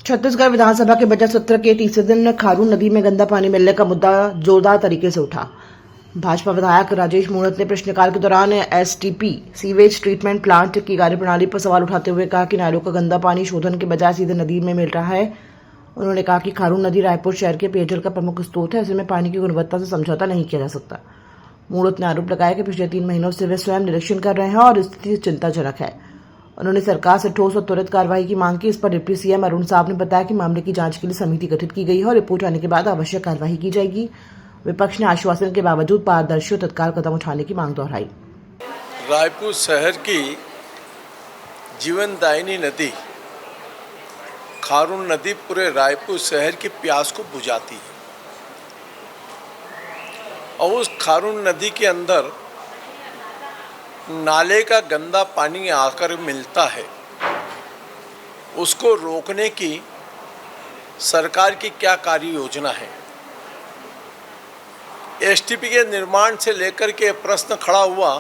छत्तीसगढ़ विधानसभा के बजट सत्र के तीसरे दिन खारून नदी में गंदा पानी मिलने का मुद्दा जोरदार तरीके से उठा। भाजपा विधायक राजेश मूणत ने प्रश्नकाल के दौरान एसटीपी सीवेज ट्रीटमेंट प्लांट की कार्यप्रणाली पर सवाल उठाते हुए कहा कि नालों का गंदा पानी शोधन के बजाय सीधे नदी में मिल रहा है। उन्होंने कहा कि खारून नदी रायपुर शहर के पेयजल का प्रमुख स्रोत है, ऐसे में पानी की गुणवत्ता से समझौता नहीं किया जा सकता। मूणत ने आरोप लगाया कि पिछले 3 महीनों से वे स्वयं निरीक्षण कर रहे हैं और स्थिति चिंताजनक है। उन्होंने सरकार से ठोस और त्वरित कार्रवाई की मांग की। इस पर डिप्टी सीएम अरुण साहब ने बताया कि मामले की जांच के लिए समिति गठित की गई है और रिपोर्ट आने के बाद आवश्यक कार्रवाई की जाएगी। विपक्ष ने आश्वासन के बावजूद पारदर्शी और तत्काल कदम उठाने की मांग दोहराई। रायपुर शहर की जीवनदायिनी नदी खारून नदी पूरे रायपुर शहर की प्यास को बुझाती है और उस खारून नदी के अंदर नाले का गंदा पानी आकर मिलता है। उसको रोकने की सरकार की क्या कार्य योजना है? एसटीपी के निर्माण से लेकर के प्रश्न खड़ा हुआ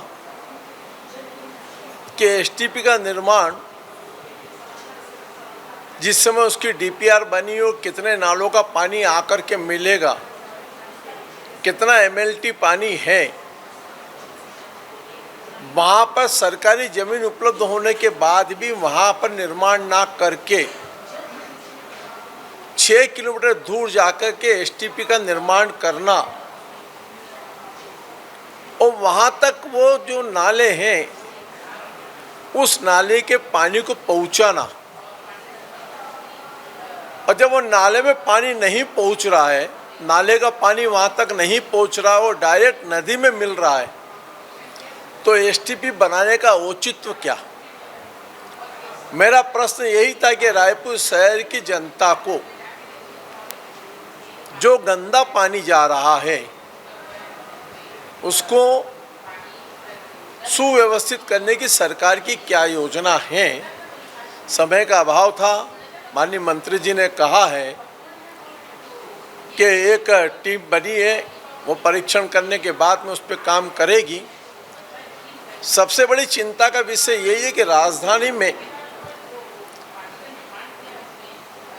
कि एसटीपी का निर्माण जिस समय उसकी डीपीआर बनी हो, कितने नालों का पानी आकर के मिलेगा, कितना एमएलटी पानी है, वहाँ पर सरकारी जमीन उपलब्ध होने के बाद भी वहाँ पर निर्माण ना करके 6 किलोमीटर दूर जाकर के एसटीपी का निर्माण करना और वहाँ तक वो जो नाले हैं उस नाले के पानी को पहुँचाना। और जब वो नाले में पानी नहीं पहुँच रहा है, नाले का पानी वहाँ तक नहीं पहुँच रहा, वो डायरेक्ट नदी में मिल रहा है, तो एसटीपी बनाने का औचित्य क्या? मेरा प्रश्न यही था कि रायपुर शहर की जनता को जो गंदा पानी जा रहा है उसको सुव्यवस्थित करने की सरकार की क्या योजना है? समय का अभाव था। माननीय मंत्री जी ने कहा है कि एक टीम बनी है, वो परीक्षण करने के बाद में उस पर काम करेगी। सबसे बड़ी चिंता का विषय यही है कि राजधानी में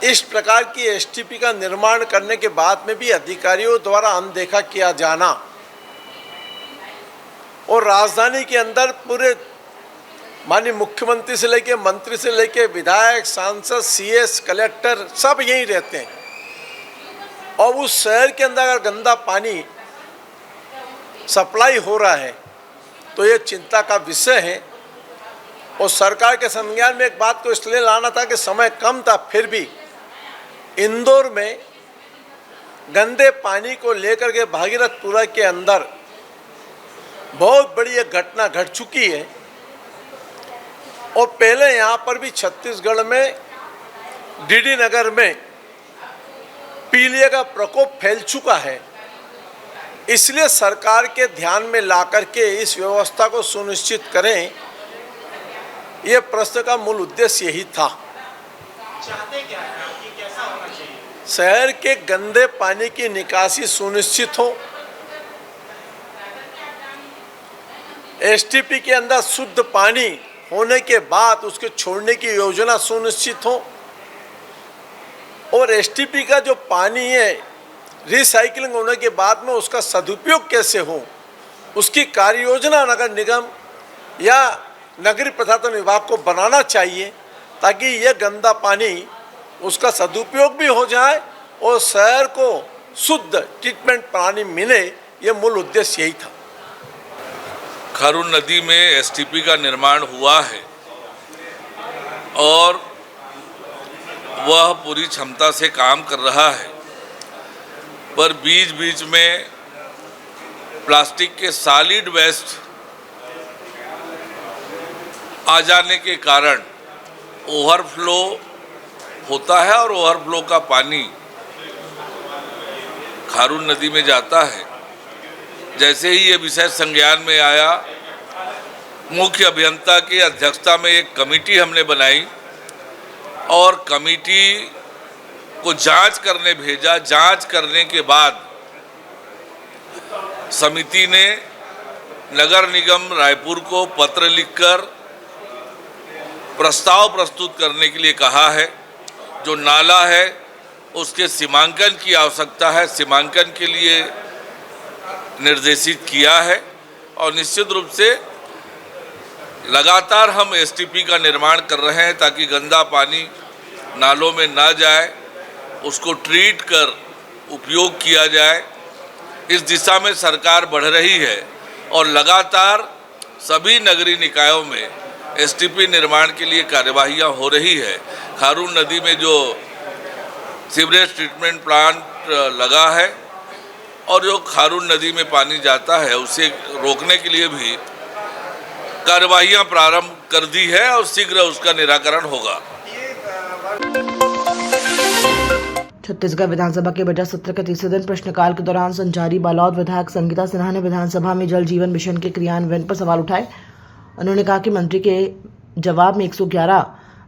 इस प्रकार की एसटीपी का निर्माण करने के बाद में भी अधिकारियों द्वारा अनदेखा किया जाना और राजधानी के अंदर पूरे माननीय मुख्यमंत्री से लेके मंत्री से लेके विधायक, सांसद, सीएस, कलेक्टर सब यहीं रहते हैं और उस शहर के अंदर अगर गंदा पानी सप्लाई हो रहा है तो ये चिंता का विषय है। और सरकार के संज्ञान में एक बात को इसलिए लाना था कि समय कम था, फिर भी इंदौर में गंदे पानी को लेकर के भागीरथपुरा के अंदर बहुत बड़ी एक घटना घट चुकी है और पहले यहाँ पर भी छत्तीसगढ़ में डीडी नगर में पीलिया का प्रकोप फैल चुका है। इसलिए सरकार के ध्यान में लाकर के इस व्यवस्था को सुनिश्चित करें, यह प्रश्न का मूल उद्देश्य यही था। चाहते क्या है आपकी, कैसा होना चाहिए? शहर के गंदे पानी की निकासी सुनिश्चित हो, एसटीपी के अंदर शुद्ध पानी होने के बाद उसके छोड़ने की योजना सुनिश्चित हो और एसटीपी का जो पानी है रिसाइकलिंग होने के बाद में उसका सदुपयोग कैसे हो, उसकी कार्य योजना नगर निगम या नगरीय प्रशासन विभाग को बनाना चाहिए ताकि यह गंदा पानी उसका सदुपयोग भी हो जाए और शहर को शुद्ध ट्रीटमेंट पानी मिले। यह मूल उद्देश्य यही था। खारून नदी में एसटीपी का निर्माण हुआ है और वह पूरी क्षमता से काम कर रहा है, पर बीच बीच में प्लास्टिक के सॉलिड वेस्ट आ जाने के कारण ओवरफ्लो होता है और ओवरफ्लो का पानी खारून नदी में जाता है। जैसे ही ये विषय संज्ञान में आया, मुख्य अभियंता की अध्यक्षता में एक कमेटी हमने बनाई और कमेटी को जांच करने भेजा। जांच करने के बाद समिति ने नगर निगम रायपुर को पत्र लिखकर प्रस्ताव प्रस्तुत करने के लिए कहा है जो नाला है उसके सीमांकन की आवश्यकता है, सीमांकन के लिए निर्देशित किया है और निश्चित रूप से लगातार हम एसटीपी का निर्माण कर रहे हैं ताकि गंदा पानी नालों में ना जाए, उसको ट्रीट कर उपयोग किया जाए। इस दिशा में सरकार बढ़ रही है और लगातार सभी नगरीय निकायों में एसटीपी निर्माण के लिए कार्यवाहियां हो रही है। खारून नदी में जो सीवरेज ट्रीटमेंट प्लांट लगा है और जो खारून नदी में पानी जाता है उसे रोकने के लिए भी कार्यवाहियां प्रारंभ कर दी है और शीघ्र उसका निराकरण होगा। छत्तीसगढ़ विधानसभा के बजट सत्र के तीसरे दिन प्रश्नकाल के दौरान संचारी बालौद विधायक संगीता सिन्हा ने विधानसभा में जल जीवन मिशन के क्रियान्वयन पर सवाल उठाए। उन्होंने कहा कि मंत्री के जवाब में 111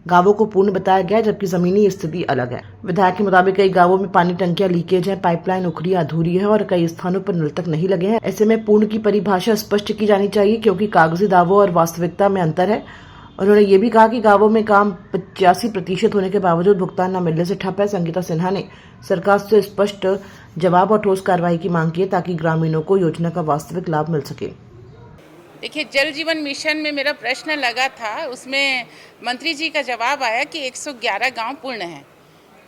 गांवों को पूर्ण बताया गया जबकि जमीनी स्थिति अलग है। विधायक के मुताबिक कई गांवों में पानी टंकियां लीकेज है, पाइपलाइन उखड़ी अधूरी है और कई स्थानों पर नल तक नहीं लगे हैं। ऐसे में पूर्ण की परिभाषा स्पष्ट की जानी चाहिए क्योंकि कागजी दावों और वास्तविकता में अंतर है। उन्होंने ये भी कहा कि गांवों में काम 85% होने के बावजूद भुगतान न मिलने से ठप है। संगीता सिन्हा ने सरकार से स्पष्ट जवाब और ठोस कार्रवाई की मांग की है ताकि ग्रामीणों को योजना का वास्तविक लाभ मिल सके। देखिए, जल जीवन मिशन में मेरा प्रश्न लगा था, उसमें मंत्री जी का जवाब आया कि 111 गांव पूर्ण हैं।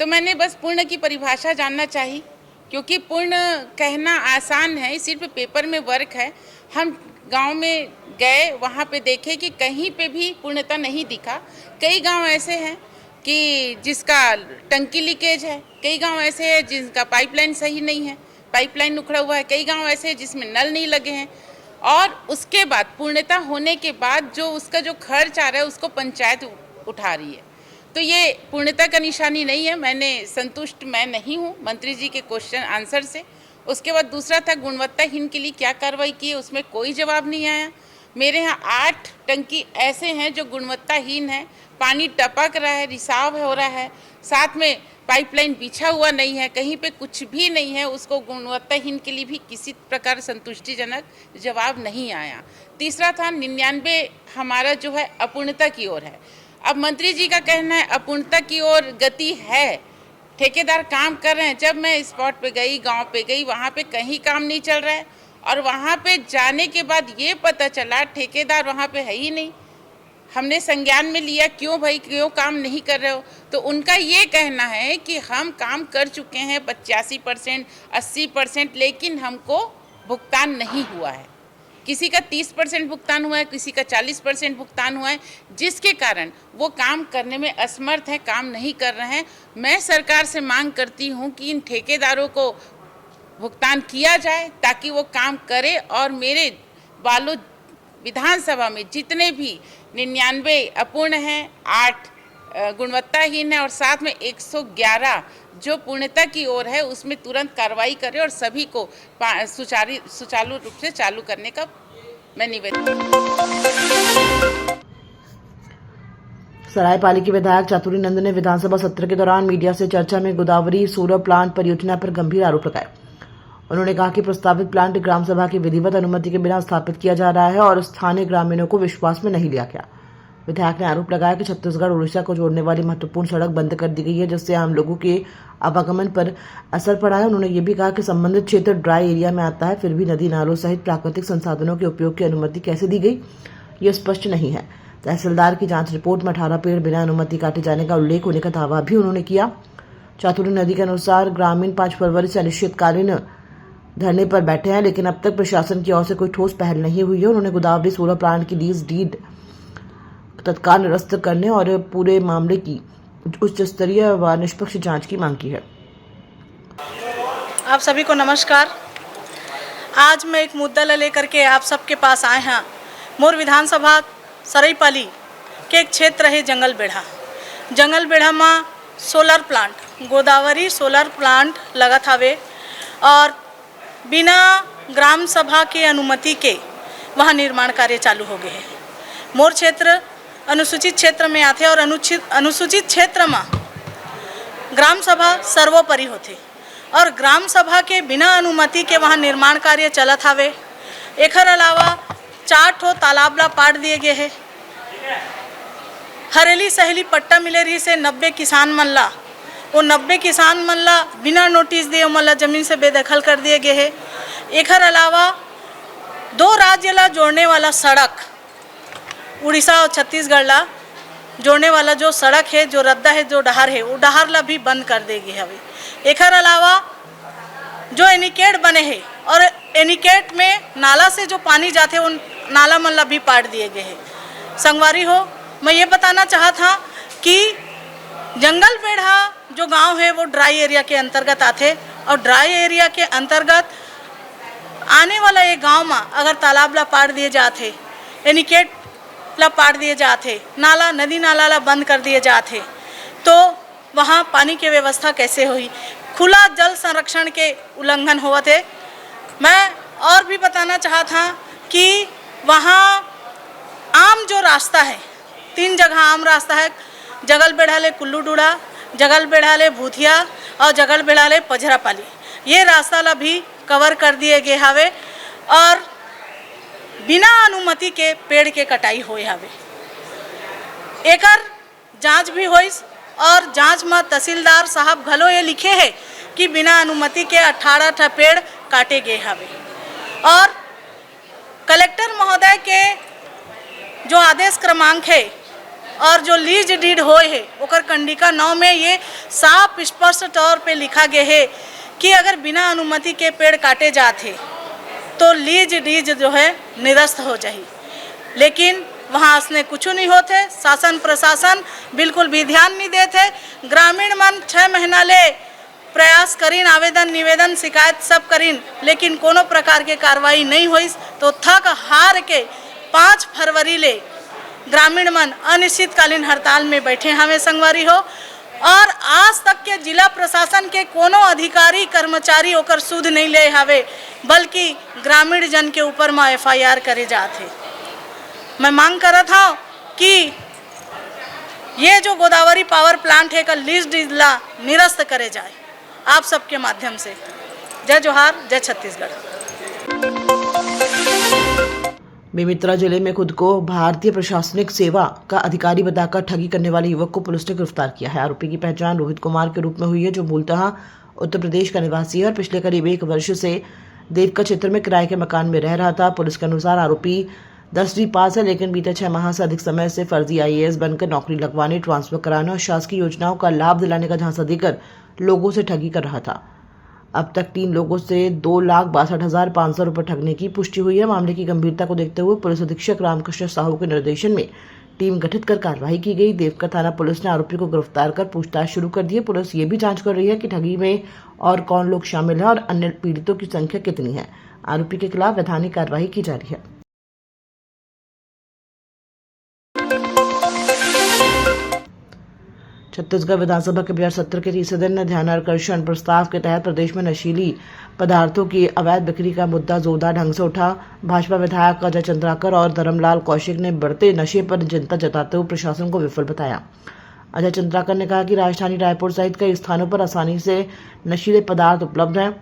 तो मैंने बस पूर्ण की परिभाषा जानना चाहिए क्योंकि पूर्ण कहना आसान है, सिर्फ पेपर में वर्क है। हम गांव में गए, वहां पे देखे कि कहीं पे भी पूर्णता नहीं दिखा। कई गांव ऐसे हैं कि जिसका टंकी लीकेज है, कई गांव ऐसे हैं जिनका पाइपलाइन सही नहीं है, पाइपलाइन उखड़ा हुआ है, कई गांव ऐसे हैं जिसमें नल नहीं लगे हैं। और उसके बाद पूर्णता होने के बाद जो उसका जो खर्च आ रहा है उसको पंचायत उठा रही है। तो ये पूर्णता का निशानी नहीं है। मैंने संतुष्ट मैं नहीं हूँ मंत्री जी के क्वेश्चन आंसर से। उसके बाद दूसरा था गुणवत्ताहीन के लिए क्या कार्रवाई की है, उसमें कोई जवाब नहीं आया। मेरे यहाँ 8 टंकी ऐसे हैं जो गुणवत्ताहीन है, पानी टपक रहा है, रिसाव हो रहा है, साथ में पाइपलाइन बिछा हुआ नहीं है, कहीं पे कुछ भी नहीं है। उसको गुणवत्ताहीन के लिए भी किसी प्रकार संतुष्टिजनक जवाब नहीं आया। तीसरा था 99 हमारा जो है अपूर्णता की ओर है। अब मंत्री जी का कहना है अपूर्णता की ओर गति है, ठेकेदार काम कर रहे हैं। जब मैं स्पॉट पे गई, गांव पे गई, वहाँ पे कहीं काम नहीं चल रहा है और वहाँ पे जाने के बाद ये पता चला ठेकेदार वहाँ पे है ही नहीं। हमने संज्ञान में लिया, क्यों भाई, क्यों काम नहीं कर रहे हो? तो उनका ये कहना है कि हम काम कर चुके हैं 85%, 80%, लेकिन हमको भुगतान नहीं हुआ है। किसी का 30% भुगतान हुआ है, किसी का 40% भुगतान हुआ है, जिसके कारण वो काम करने में असमर्थ है, काम नहीं कर रहे हैं। मैं सरकार से मांग करती हूँ कि इन ठेकेदारों को भुगतान किया जाए ताकि वो काम करे और मेरे बालोद विधानसभा में जितने भी 99 अपूर्ण हैं, 8 गुणवत्ताहीन है और साथ में 111 जो पूर्णता की ओर है उसमें तुरंत कार्रवाई करें और सभी को सुचारू रूप से चालू करने का मैं निवेदन। सरायपाली के विधायक चातुरी नंद ने विधानसभा सत्र के दौरान मीडिया से चर्चा में गोदावरी सोलर प्लांट परियोजना पर गंभीर आरोप लगाए। उन्होंने कहा कि प्रस्तावित प्लांट ग्राम सभा की विधिवत अनुमति के बिना स्थापित किया जा रहा है और स्थानीय ग्रामीणों को विश्वास में नहीं लिया गया। विधायक ने आरोप लगाया कि छत्तीसगढ़ उड़ीसा को जोड़ने वाली महत्वपूर्ण सड़क बंद कर दी गई है जिससे आम लोगों के आवागमन पर असर पड़ा है। उन्होंने ये भी कहा कि संबंधित क्षेत्र ड्राई एरिया में आता है, फिर भी नदी नालों सहित प्राकृतिक संसाधनों के उपयोग की अनुमति कैसे दी गई, ये स्पष्ट नहीं है। तहसीलदार की जांच रिपोर्ट में 18 पेड़ बिना अनुमति काटे जाने का उल्लेख होने का दावा भी उन्होंने किया। चातुरी नदी के अनुसार ग्रामीण 5 फरवरी से अनिश्चितकालीन धरने पर बैठे हैं, लेकिन अब तक प्रशासन की ओर से कोई ठोस पहल नहीं हुई है। उन्होंने गोदावरी सोलर प्लांट की लीज डीड तत्काल निरस्त करने और पूरे मामले की उच्च स्तरीय व निष्पक्ष जांच की मांग की है। आप सभी को नमस्कार। आज मैं एक मुद्दा लेकर के आप सबके पास आए हैं। मोर विधानसभा सरायपाली के एक क्षेत्र है जंगल बेढ़ा में solar plant Godavari solar plant लगत हवे और बिना ग्राम सभा के अनुमति के वहाँ निर्माण कार्य चालू हो गए हैं। मोर क्षेत्र अनुसूचित क्षेत्र में आते और अनुसूचित क्षेत्र में ग्राम सभा सर्वोपरि होते और ग्राम सभा के बिना अनुमति के वहाँ निर्माण कार्य चलत हवे। एकर अलावा 4 ठो तालाब ला पाट दिए गए हैं। हरेली सहेली पट्टा मिले रही से 90 किसान मन ला वो 90 किसान मन ला बिना नोटिस दिए मन ला जमीन से बेदखल कर दिए गए है। एकर अलावा 2 राज्य ला जोड़ने वाला सड़क, उड़ीसा और छत्तीसगढ़ ला जोड़ने वाला जो सड़क है, जो रद्दा है, जो डहार है, वो डहार ला भी बंद कर देगी हवे। एकर अलावा जो एनिकेट बने हैं और एनिकेट में नाला से जो पानी जाते हैं, उन नाला मन ला भी पाट दिए गए हैं। संगवारी हो, मैं ये बताना चाहा था कि जंगल बेढ़ा जो गांव है वो ड्राई एरिया के अंतर्गत आते, और ड्राई एरिया के अंतर्गत आने वाला एक गांव में अगर तालाब ला पाट दिए जाते, एनिकेट ला पाट दिए जाते, नाला नदी नाला ला बंद कर दिए जाते, तो वहाँ पानी की व्यवस्था कैसे हुई? खुला जल संरक्षण के उल्लंघन हुआ थे। मैं और भी बताना चाहा था कि वहाँ आम जो रास्ता है, 3 जगह आम रास्ता है, जगल बेढ़ाले कुल्लू डूड़ा, जगल बेढ़ाले भूथिया और जगल बेढ़ाले पझरापाली, ये रास्ता ला भी कवर कर दिए गए हवे और बिना अनुमति के पेड़ के कटाई होए हवे। एकर जांच भी होइस और जांच में तहसीलदार साहब घलो ये लिखे है कि बिना अनुमति के 18 पेड़ काटे गए हवे और कलेक्टर महोदय के जो आदेश क्रमांक है और जो लीज डीड होए है, ओकर कंडिका 9 में ये साफ स्पष्ट तौर पे लिखा गया है कि अगर बिना अनुमति के पेड़ काटे जाते तो लीज डीज जो है निरस्त हो जाए। लेकिन वहाँ असने कुछ नहीं होते, शासन प्रशासन बिल्कुल भी ध्यान नहीं देते। ग्रामीण मन 6 महीना ले प्रयास करीन, आवेदन निवेदन शिकायत सब करीन, लेकिन कोनो प्रकार के कार्रवाई नहीं हुई। तो थक हार के 5 फरवरी ले ग्रामीण मन अनिश्चितकालीन हड़ताल में बैठे हमें संगवारी हो और आज तक के जिला प्रशासन के कोनो अधिकारी कर्मचारी ओकर सुध नहीं ले हवे, बल्कि ग्रामीण जन के ऊपर में FIR करे जाते। मैं मांग करत हूँ कि ये जो गोदावरी पावर प्लांट है का लीज डीजला निरस्त करे जाए आप सबके माध्यम से। जय जोहार, जय छत्तीसगढ़। बेमेतरा जिले में खुद को भारतीय प्रशासनिक सेवा का अधिकारी बताकर ठगी करने वाले युवक को पुलिस ने गिरफ्तार किया है। आरोपी की पहचान रोहित कुमार के रूप में हुई है, जो मूलतः उत्तर प्रदेश का निवासी है और पिछले करीब 1 वर्ष से देवका क्षेत्र में किराए के मकान में रह रहा था। पुलिस के अनुसार आरोपी 10वीं पास है, लेकिन बीते 6 माह से अधिक समय से फर्जी IAS बनकर नौकरी लगवाने, ट्रांसफर कराने और शासकीय योजनाओं का लाभ दिलाने का झांसा देकर लोगों से ठगी कर रहा था। अब तक 3 लोगों से 2,62,500 रुपये ठगने की पुष्टि हुई है। मामले की गंभीरता को देखते हुए पुलिस अधीक्षक रामकृष्ण साहू के निर्देशन में टीम गठित कर कार्रवाई की गई। देवका थाना पुलिस ने आरोपी को गिरफ्तार कर पूछताछ शुरू कर दी है। पुलिस ये भी जांच कर रही है कि ठगी में और कौन लोग शामिल हैं और अन्य पीड़ितों की संख्या कितनी है। आरोपी के खिलाफ वैधानिक कार्रवाई की जा रही है। छत्तीसगढ़ विधानसभा के बजट सत्र के 30 दिन ध्यानाकर्षण प्रस्ताव के तहत प्रदेश में नशीली पदार्थों की अवैध बिक्री का मुद्दा जोरदार ढंग से उठा। भाजपा विधायक अजय चंद्राकर और धर्मलाल कौशिक ने बढ़ते नशे पर चिंता जताते हुए प्रशासन को विफल बताया। अजय चंद्राकर ने कहा कि राजधानी रायपुर सहित कई स्थानों पर आसानी से नशीले पदार्थ उपलब्ध हैं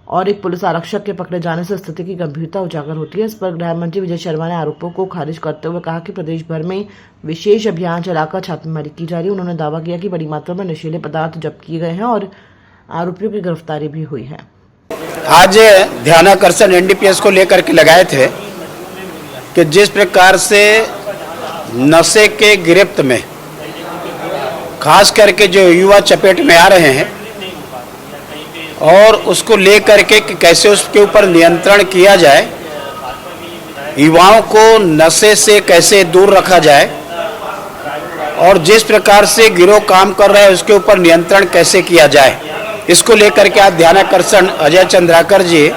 और एक पुलिस आरक्षक के पकड़े जाने से स्थिति की गंभीरता उजागर होती है। इस पर गृह मंत्री विजय शर्मा ने आरोपों को खारिज करते हुए कहा कि प्रदेश भर में विशेष अभियान चलाकर छापेमारी की जा रही है। उन्होंने दावा किया कि बड़ी मात्रा में नशीले पदार्थ जब्त किए गए हैं और आरोपियों की गिरफ्तारी भी हुई है। आज ध्यानाकर्षण NDPS को लेकर के लगाए थे कि जिस प्रकार से नशे के गिरफ्त में खास करके जो युवा चपेट में आ रहे हैं और उसको लेकर के कि कैसे उसके ऊपर नियंत्रण किया जाए, युवाओं को नशे से कैसे दूर रखा जाए और जिस प्रकार से गिरोह काम कर रहे हैं उसके ऊपर नियंत्रण कैसे किया जाए, इसको लेकर के आज ध्यानाकर्षण अजय चंद्राकर जी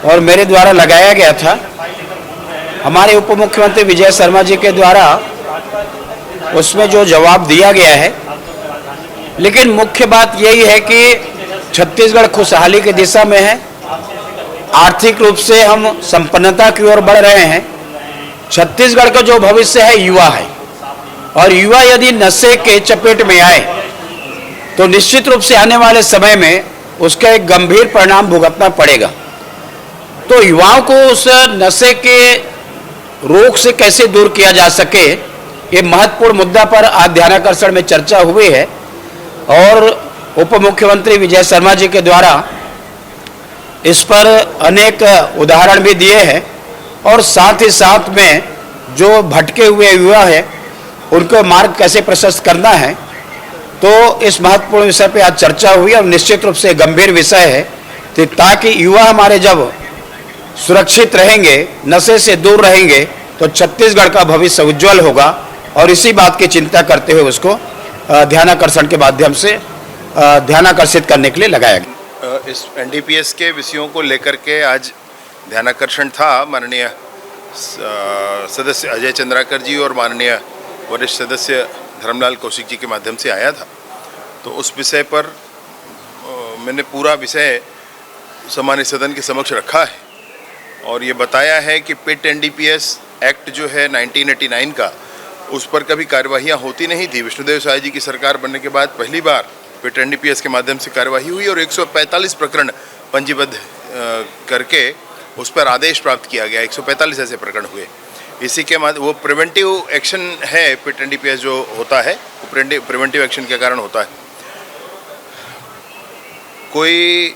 और मेरे द्वारा लगाया गया था। हमारे उप मुख्यमंत्री विजय शर्मा जी के द्वारा उसमें जो जवाब दिया गया है, लेकिन मुख्य बात यही है कि छत्तीसगढ़ खुशहाली की दिशा में है, आर्थिक रूप से हम संपन्नता की ओर बढ़ रहे हैं। छत्तीसगढ़ का जो भविष्य है युवा है और युवा यदि नशे के चपेट में आए तो निश्चित रूप से आने वाले समय में उसका एक गंभीर परिणाम भुगतना पड़ेगा। तो युवाओं को उस नशे के रोग से कैसे दूर किया जा सके, ये महत्वपूर्ण मुद्दा पर आज ध्यानाकर्षण में चर्चा हुई है और उप मुख्यमंत्री विजय शर्मा जी के द्वारा इस पर अनेक उदाहरण भी दिए हैं और साथ ही साथ में जो भटके हुए युवा है उनको मार्ग कैसे प्रशस्त करना है, तो इस महत्वपूर्ण विषय पे आज चर्चा हुई और निश्चित रूप से गंभीर विषय है कि ताकि युवा हमारे जब सुरक्षित रहेंगे, नशे से दूर रहेंगे, तो छत्तीसगढ़ का भविष्य उज्जवल होगा और इसी बात की चिंता करते हुए उसको ध्यानाकर्षण के माध्यम से ध्यानाकर्षित करने के लिए लगाया गया। इस एनडीपीएस के विषयों को लेकर के आज ध्यानाकर्षण था। माननीय सदस्य अजय चंद्राकर जी और माननीय वरिष्ठ सदस्य धर्मलाल कौशिक जी के माध्यम से आया था। तो उस विषय पर मैंने पूरा विषय सामान्य सदन के समक्ष रखा है और ये बताया है कि पिट एनडीपीएस एक्ट जो है 1989 का, उस पर कभी कार्यवाहियाँ होती नहीं थी। विष्णुदेव साय जी की सरकार बनने के बाद पहली बार पिट एनडीपीएस के माध्यम से कार्यवाही हुई और 145 प्रकरण पंजीबद्ध करके उस पर आदेश प्राप्त किया गया। 145 ऐसे प्रकरण हुए। इसी के वो प्रिवेंटिव एक्शन है। पिट एनडीपीएस जो होता है वो प्रिवेंटिव एक्शन के कारण होता है। कोई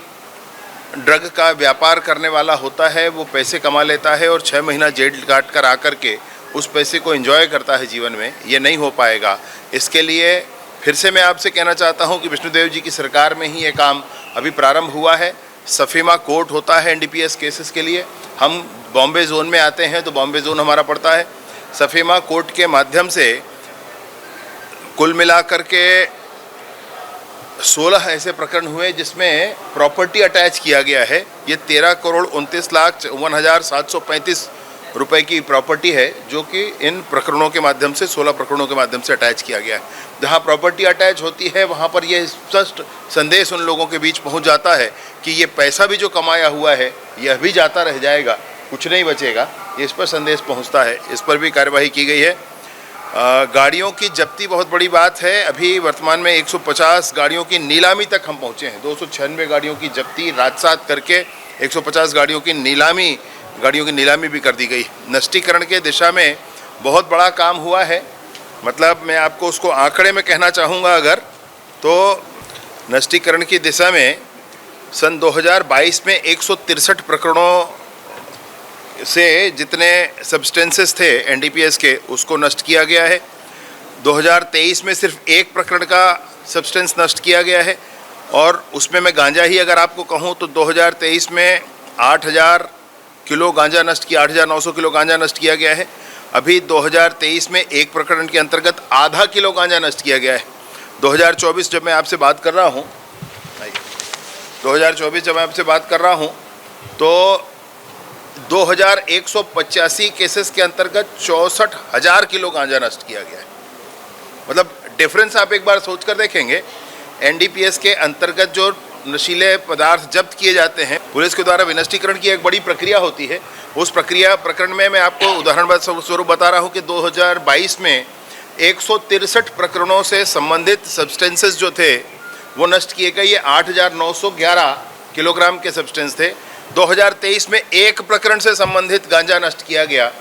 ड्रग का व्यापार करने वाला होता है, वो पैसे कमा लेता है और 6 महीना जेल काट कर आकर के उस पैसे को एंजॉय करता है जीवन में। ये नहीं हो पाएगा। इसके लिए फिर से मैं आपसे कहना चाहता हूं कि विष्णुदेव जी की सरकार में ही ये काम अभी प्रारंभ हुआ है। सफीमा कोर्ट होता है एनडीपीएस केसेस के लिए। हम बॉम्बे जोन में आते हैं तो बॉम्बे जोन हमारा पड़ता है। सफीमा कोर्ट के माध्यम से कुल मिलाकर के 16 ऐसे प्रकरण हुए जिसमें प्रॉपर्टी अटैच किया गया है। ये 13,29,51,735 रुपए की प्रॉपर्टी है जो कि इन प्रकरणों के माध्यम से 16 प्रकरणों के माध्यम से अटैच किया गया है। जहाँ प्रॉपर्टी अटैच होती है वहाँ पर यह स्पष्ट संदेश उन लोगों के बीच पहुँच जाता है कि ये पैसा भी जो कमाया हुआ है यह भी जाता रह जाएगा, कुछ नहीं बचेगा। ये इस पर संदेश पहुँचता है। इस पर भी कार्यवाही की गई है। गाड़ियों की जब्ती बहुत बड़ी बात है। अभी वर्तमान में 150 गाड़ियों की नीलामी तक हम पहुँचे हैं। 296 गाड़ियों की जब्ती रात-सात करके 150 गाड़ियों की नीलामी भी कर दी गई। नष्टीकरण के दिशा में बहुत बड़ा काम हुआ है। मतलब मैं आपको उसको आंकड़े में कहना चाहूँगा अगर, तो नष्टीकरण की दिशा में सन 2022 में 163 प्रकरणों से जितने सब्सटेंसेस थे एनडीपीएस के उसको नष्ट किया गया है। 2023 में सिर्फ एक प्रकरण का सब्सटेंस नष्ट किया गया है और उसमें मैं गांजा ही अगर आपको कहूँ तो 2023 में 8,000 किलो गांजा नष्ट किया, 8,900 किलो गांजा नष्ट किया गया है। अभी 2023 में एक प्रकरण के अंतर्गत आधा किलो गांजा नष्ट किया गया है। 2024 जब मैं आपसे बात कर रहा हूँ 2024 जब मैं आपसे बात कर रहा हूँ तो 2,185 केसेस के अंतर्गत 64,000 किलो गांजा नष्ट किया गया है। मतलब डिफरेंस आप एक बार सोच कर देखेंगे। एनडीपीएस के अंतर्गत जो नशीले पदार्थ जब्त किए जाते हैं, पुलिस के द्वारा विनष्टीकरण की एक बड़ी प्रक्रिया होती है। उस प्रकरण में मैं आपको उदाहरण स्वरूप बता रहा हूं कि 2022 में 163 प्रकरणों से संबंधित सब्सटेंसेस जो थे वो नष्ट किए गए। ये 8,911 किलोग्राम के सब्सटेंस थे। 2023 में एक प्रकरण से संबंधित गांजा नष्ट किया गया।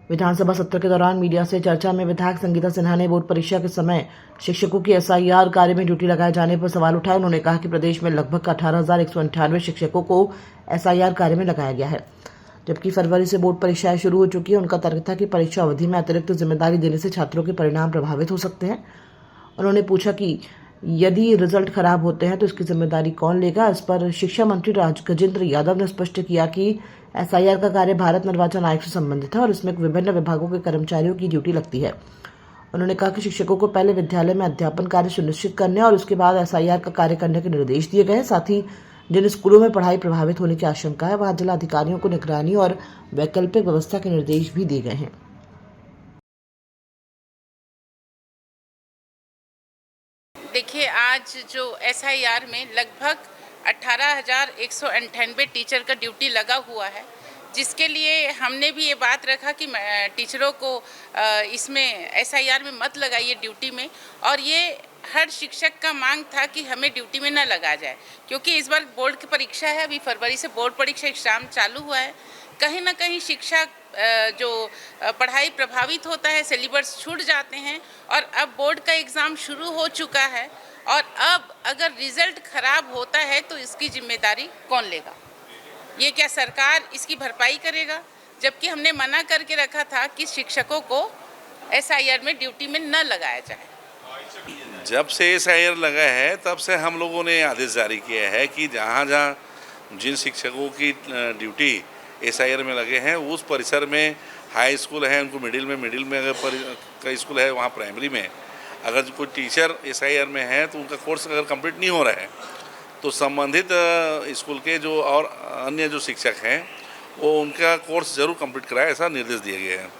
विधानसभा सत्र के दौरान मीडिया से चर्चा में विधायक संगीता सिन्हा ने बोर्ड परीक्षा के समय शिक्षकों की एसआईआर कार्य में ड्यूटी लगाए जाने पर सवाल उठाए। उन्होंने कहा कि प्रदेश में लगभग 18,198 शिक्षकों को एसआईआर कार्य में लगाया गया है, जबकि फरवरी से बोर्ड परीक्षाएं शुरू हो चुकी है। उनका तर्क था कि परीक्षा अवधि में अतिरिक्त जिम्मेदारी देने से छात्रों के परिणाम प्रभावित हो सकते हैं। उन्होंने पूछा कि यदि रिजल्ट खराब होते हैं तो इसकी जिम्मेदारी कौन लेगा। इस पर शिक्षा मंत्री गजेंद्र यादव ने स्पष्ट किया कि एसआईआर का कार्य भारत निर्वाचन आयोग से संबंधित है और इसमें विभिन्न विभागों के कर्मचारियों की ड्यूटी लगती है। उन्होंने कहा कि शिक्षकों को पहले विद्यालय में अध्यापन कार्य सुनिश्चित करने और उसके बाद एसआईआर का कार्य करने के निर्देश दिए गए। साथ ही जिन स्कूलों में पढ़ाई प्रभावित होने की आशंका है वहां जिला अधिकारियों को निगरानी और वैकल्पिक व्यवस्था के निर्देश भी दिए गए हैं। देखिए, आज जो एसआईआर में लगभग 18,198 टीचर का ड्यूटी लगा हुआ है, जिसके लिए हमने भी ये बात रखा कि टीचरों को इसमें एसआईआर में मत लगाइए ड्यूटी में। और ये हर शिक्षक का मांग था कि हमें ड्यूटी में न लगा जाए, क्योंकि इस बार बोर्ड की परीक्षा है। अभी फरवरी से बोर्ड परीक्षा एग्जाम चालू हुआ है। कहीं ना कहीं शिक्षा जो पढ़ाई प्रभावित होता है, सिलेबस छूट जाते हैं। और अब बोर्ड का एग्ज़ाम शुरू हो चुका है और अब अगर रिज़ल्ट खराब होता है तो इसकी जिम्मेदारी कौन लेगा? ये क्या सरकार इसकी भरपाई करेगा? जबकि हमने मना करके रखा था कि शिक्षकों को SIR में ड्यूटी में न लगाया जाए। जब से SIR लगा है तब से हम लोगों ने आदेश जारी किया है कि जहाँ जहाँ जिन शिक्षकों की ड्यूटी SIR में लगे हैं उस परिसर में हाई स्कूल है, उनको मिडिल में अगर कई स्कूल है वहाँ प्राइमरी में अगर कोई टीचर SIR में है तो उनका कोर्स अगर कंप्लीट नहीं हो रहा है तो संबंधित स्कूल के जो और अन्य जो शिक्षक हैं वो उनका कोर्स जरूर कंप्लीट कराए, ऐसा निर्देश दिए गए हैं।